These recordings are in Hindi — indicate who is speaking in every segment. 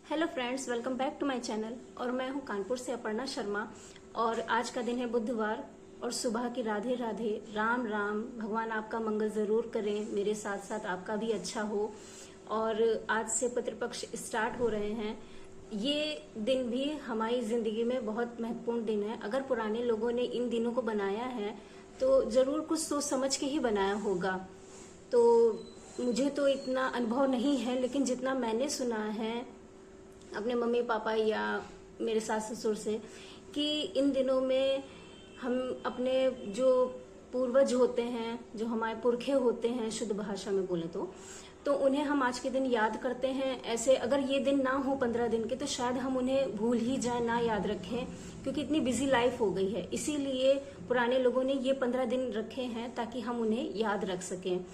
Speaker 1: Hello friends, welcome back to my channel. और मैं हूं कानपुर से अपर्णा शर्मा। और आज का दिन है बुधवार और सुबह की राधे राधे, राम राम। भगवान आपका मंगल जरूर करें, मेरे साथ साथ आपका भी अच्छा हो। और आज से पितृपक्ष स्टार्ट हो रहे हैं। ये दिन भी हमारी जिंदगी में बहुत महत्वपूर्ण दिन है। अगर पुराने लोगों ने इन दिनों को बनाया है तो जरूर कुछ सोच समझ के ही बनाया होगा। तो मुझे तो इतना अनुभव नहीं है, लेकिन जितना मैंने सुना है अपने मम्मी पापा या मेरे सास ससुर से, कि इन दिनों में हम अपने जो पूर्वज होते हैं, जो हमारे पुरखे होते हैं, शुद्ध भाषा में बोले तो उन्हें हम आज के दिन याद करते हैं। ऐसे अगर ये दिन ना हो 15 दिन के तो शायद हम उन्हें भूल ही जाए, ना याद रखें, क्योंकि इतनी बिजी लाइफ हो गई है। इसीलिए पुराने लोगों ने ये 15 दिन रखे हैं ताकि हम उन्हें याद रख सकें।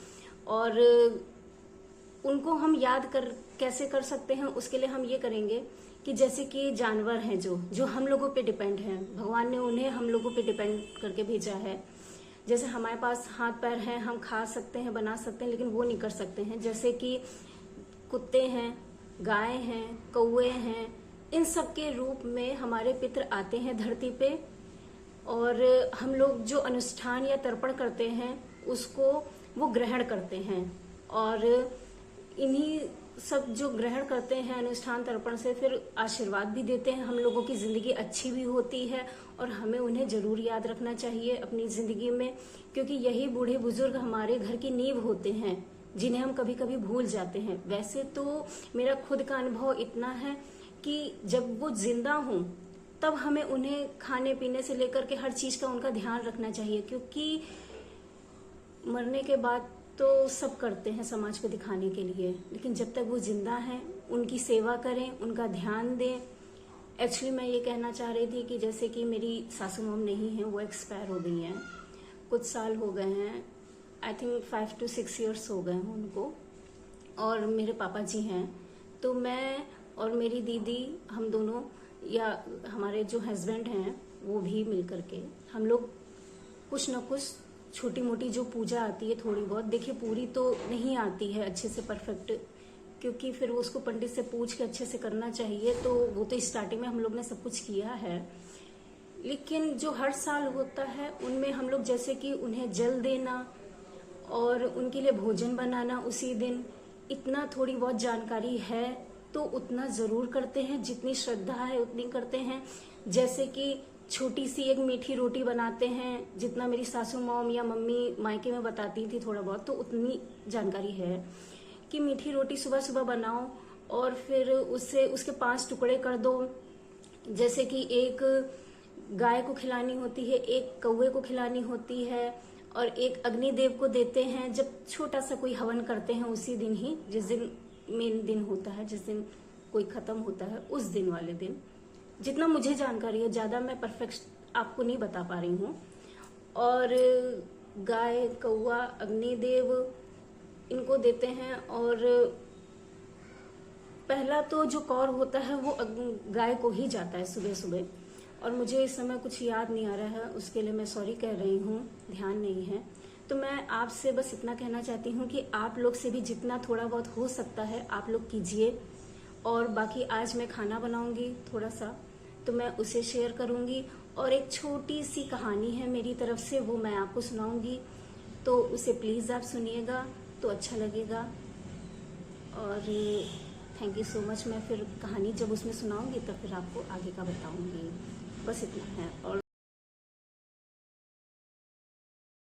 Speaker 1: और उनको हम याद कैसे कर सकते हैं, उसके लिए हम ये करेंगे कि जैसे कि जानवर हैं जो हम लोगों पे डिपेंड हैं, भगवान ने उन्हें हम लोगों पे डिपेंड करके भेजा है। जैसे हमारे पास हाथ पैर हैं, हम खा सकते हैं, बना सकते हैं, लेकिन वो नहीं कर सकते हैं। जैसे कि कुत्ते हैं, गाय हैं, कौवे हैं, इन सब के रूप में हमारे पितृ आते हैं धरती पे। और हम लोग जो अनुष्ठान या तर्पण करते हैं उसको वो ग्रहण करते हैं। और इन्हीं सब जो ग्रहण करते हैं अनुष्ठान तर्पण से फिर आशीर्वाद भी देते हैं। हम लोगों की जिंदगी अच्छी भी होती है और हमें उन्हें जरूर याद रखना चाहिए अपनी जिंदगी में, क्योंकि यही बूढ़े बुजुर्ग हमारे घर की नींव होते हैं, जिन्हें हम कभी कभी भूल जाते हैं। वैसे तो मेरा खुद का अनुभव इतना है कि जब वो जिंदा हों तब हमें उन्हें खाने पीने से लेकर के हर चीज का उनका ध्यान रखना चाहिए, क्योंकि मरने के बाद तो सब करते हैं समाज को दिखाने के लिए, लेकिन जब तक वो जिंदा हैं उनकी सेवा करें, उनका ध्यान दें। एक्चुअली मैं ये कहना चाह रही थी कि जैसे कि मेरी सासू मॉम नहीं है, वो एक्सपायर हो गई हैं, कुछ साल हो गए हैं, आई थिंक 5 to 6 years हो गए हैं उनको। और मेरे पापा जी हैं, तो मैं और मेरी दीदी, हम दोनों या हमारे जो हस्बैंड हैं वो भी मिल करके हम लोग कुछ न कुछ छोटी मोटी जो पूजा आती है थोड़ी बहुत, देखिए पूरी तो नहीं आती है अच्छे से परफेक्ट, क्योंकि फिर उसको पंडित से पूछ के अच्छे से करना चाहिए। तो वो तो स्टार्टिंग में हम लोग ने सब कुछ किया है, लेकिन जो हर साल होता है उनमें हम लोग जैसे कि उन्हें जल देना और उनके लिए भोजन बनाना उसी दिन, इतना थोड़ी बहुत जानकारी है तो उतना जरूर करते हैं। जितनी श्रद्धा है उतनी करते हैं। जैसे कि छोटी सी एक मीठी रोटी बनाते हैं, जितना मेरी सासू मॉम या मम्मी मायके में बताती थी थोड़ा बहुत, तो उतनी जानकारी है कि मीठी रोटी सुबह सुबह बनाओ और फिर उसके 5 टुकड़े कर दो। जैसे कि एक गाय को खिलानी होती है, एक कौवे को खिलानी होती है और एक अग्निदेव को देते हैं। जब छोटा सा कोई हवन करते हैं उसी दिन ही, जिस दिन मेन दिन होता है, जिस दिन कोई खत्म होता है उस दिन वाले दिन। जितना मुझे जानकारी है, ज्यादा मैं परफेक्ट आपको नहीं बता पा रही हूँ। और गाय, कौवा, अग्निदेव इनको देते हैं। और पहला तो जो कौर होता है वो गाय को ही जाता है सुबह सुबह। और मुझे इस समय कुछ याद नहीं आ रहा है, उसके लिए मैं सॉरी कह रही हूँ, ध्यान नहीं है। तो मैं आपसे बस इतना कहना चाहती हूँ कि आप लोग से भी जितना थोड़ा बहुत हो सकता है आप लोग कीजिए। और बाकी आज मैं खाना बनाऊंगी थोड़ा सा, तो मैं उसे शेयर करूंगी। और एक छोटी सी कहानी है मेरी तरफ से, वो मैं आपको सुनाऊंगी, तो उसे प्लीज आप सुनिएगा तो अच्छा लगेगा। और थैंक यू सो मच। मैं फिर कहानी जब उसमें सुनाऊंगी तब फिर आपको आगे का बताऊंगी। बस इतना है। और